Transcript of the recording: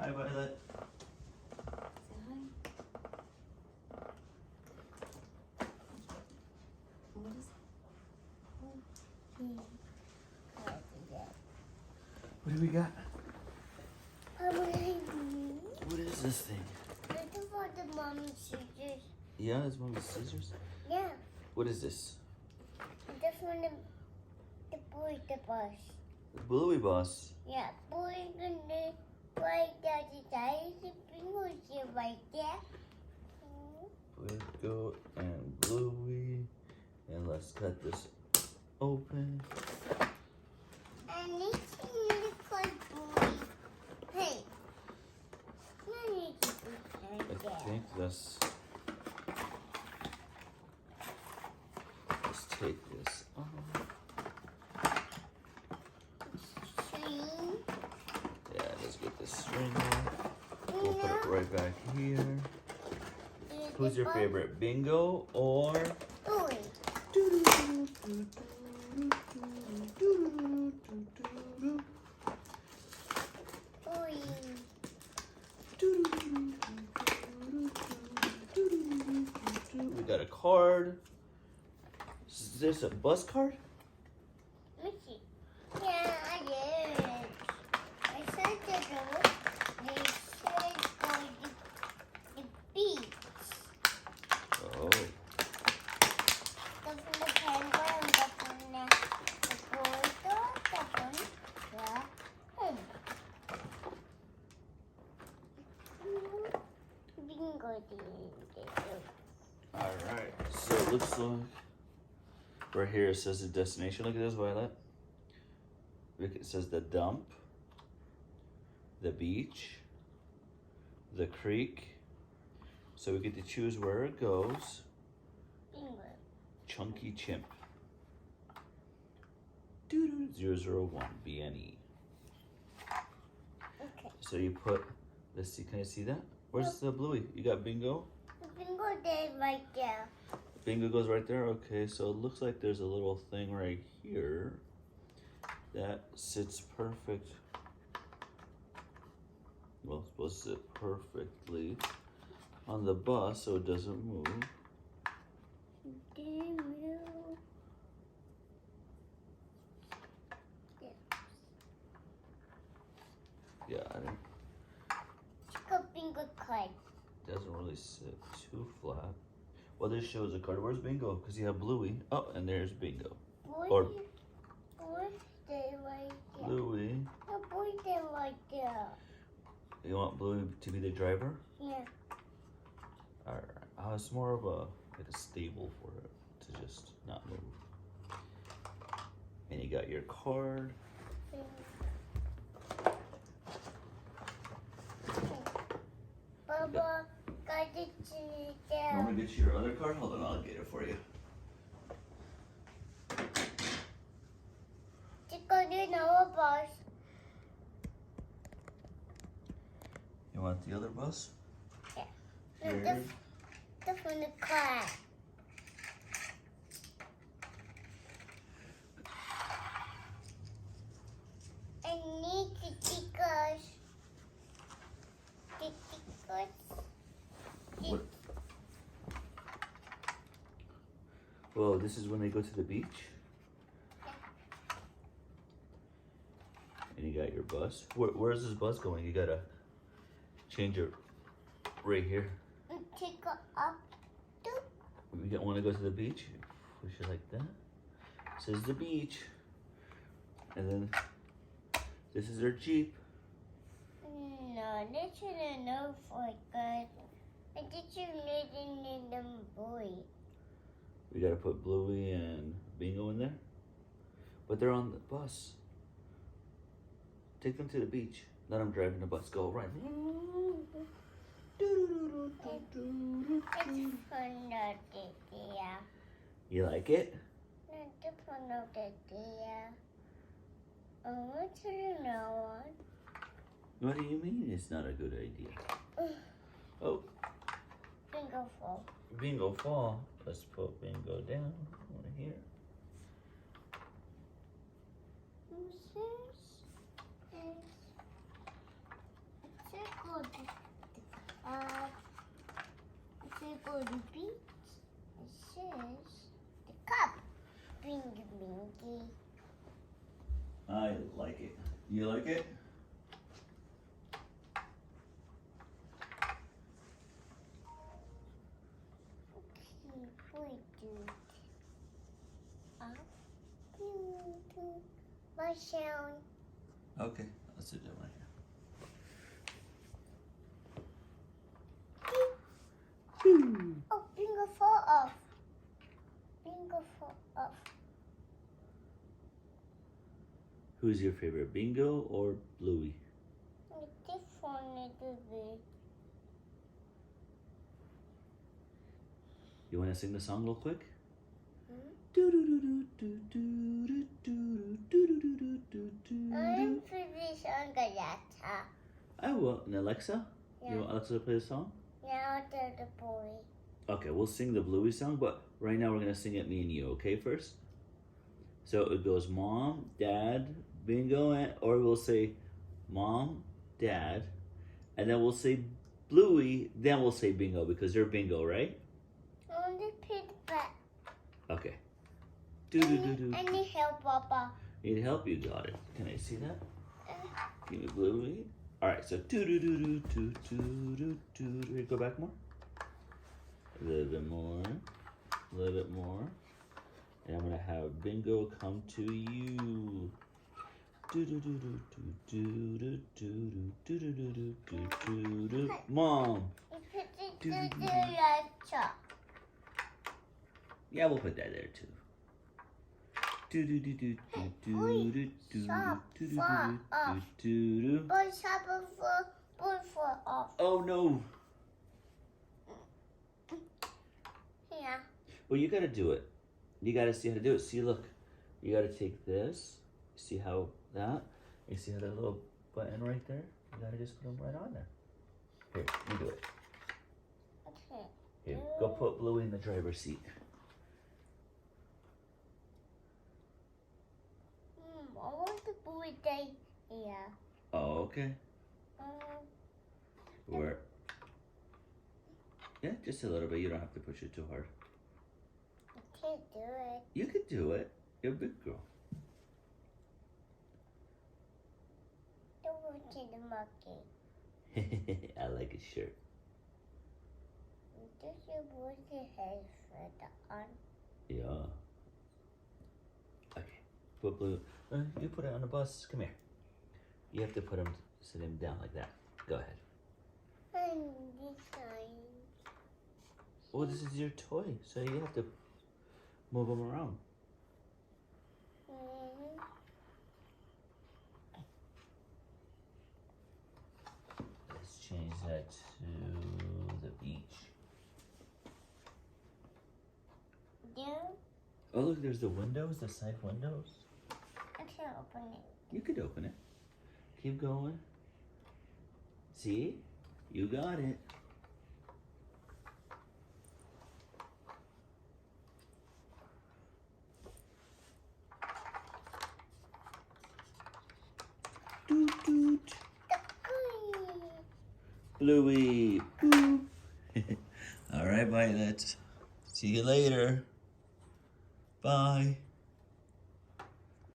Hi, Violet. What do we got? What is this thing? This is for the mommy's scissors. Yeah, it's mommy's scissors? Yeah. What is this? This one, the boy, the bus. The Bluey bus. Yeah, boy, gonna right there. The size of the right there. Bingo and Bluey. And let's cut this open. And it's looks like Bluey. Hey. I need to put I that there. think let's take this off. String. Yeah, let's get this string off. We'll put it right back here. Who's your favorite, Bingo or Bluey. Bluey. We got a card. Is this a bus card? Let me see. Yeah, I did. I said to go. They said go to the beach. Oh, Go from the penguin, go from the corridor, go from the home. Bingo did. all right. So it looks like right here it says the destination. Look at this, Violet. Look, it says the dump, the beach, the creek. So we get to choose where it goes. Bingo. Chunky Chimp. 001 BNE. Okay. So you put, let's see, can I see that? Where's the Bluey? You got Bingo? The bingo did right there. Bingo goes right there? Okay, so it looks like there's a little thing right here that sits perfect. Well, it's supposed to sit perfectly on the bus so it doesn't move. Yeah, I don't, Chico bingo card. doesn't really sit too flat. Well, this shows a card. Where's Bingo? Because you have Bluey. Oh, and there's Bingo. Boy, Or boy, stay right there. Bluey. No, boy, stay right there. You want Bluey to be the driver? Yeah. Alright. It's more of a like a stable for it to just not move. And you got your card. Baba, got it there. Want me to get you your other card? Hold on, I'll get it for you. Chico, do know bus. You want the other bus? Yeah. No, Here. this one the car. I need the stickers. The stickers. What? Whoa, this is when they go to the beach? And you got your bus. Where's this bus going? You gotta change it right here. Take it up. We want to go to the beach. Push it like that. Says the beach. And then this is our Jeep. No, this shouldn't know for good. I think you need them boy. We gotta put Bluey and Bingo in there. But they're on the bus. Take them to the beach. Let them drive in the bus. Go right. It's fun out there. You like it? Not the fun out there. I want to know one. What do you mean it's not a good idea? Oh, Bingo fall. Bingo fall. Let's put Bingo down right here. Who's this? It's a for the beach. This is the cup. Bingy bingy. I like it. You like it? Okay, boy, dude. Up, do. My sound. Okay, let's do that one here. Oh, bingo fall off. Bingo fall off. Who's your favorite, Bingo or Bluey? This one is big. You want to sing the song real quick? I'm pretty sure that. I will. And Alexa? Yeah. You want Alexa to play the song? Now to the boy. Okay, we'll sing the Bluey song, but right now we're going to sing it me and you, okay, first? So it goes Mom, Dad, Bingo, or we'll say Mom, Dad, and then we'll say Bluey, then we'll say Bingo because they're Bingo, right? Only pit back. Okay. I need help, Papa. Need help? You got it. Can I see that? Give me Bluey. All right, so Ready, go back more. A little bit more. A little bit more. And I'm gonna have Bingo come to you. Mom. Yeah, we'll put that there too. Oh no. Yeah. Well, you gotta do it. You gotta see how to do it. See, look. You gotta take this. See how that? You see how that little button right there? You gotta just put them right on there. Here, you do it. Okay. Here, go put Bluey in the driver's seat. I want the boy day here. Oh, okay. Where? Yeah, just a little bit. You don't have to push it too hard. I can't do it. You could do it. You're a big girl. Don't watch the monkey. I like his shirt. Does your boy head for the on? Yeah. Okay. Put Blue. You put it on the bus. Come here. You have to put him, sit him down like that. Go ahead. And this side. Well, this is your toy, so you have to move him around. Let's change that to the beach. Yeah. Oh, look, there's the windows, the side windows. I can't open it. You could open it. Keep going. See? You got it. Doot doot. Bluey. Boo. All right, Violet. See you later. Bye.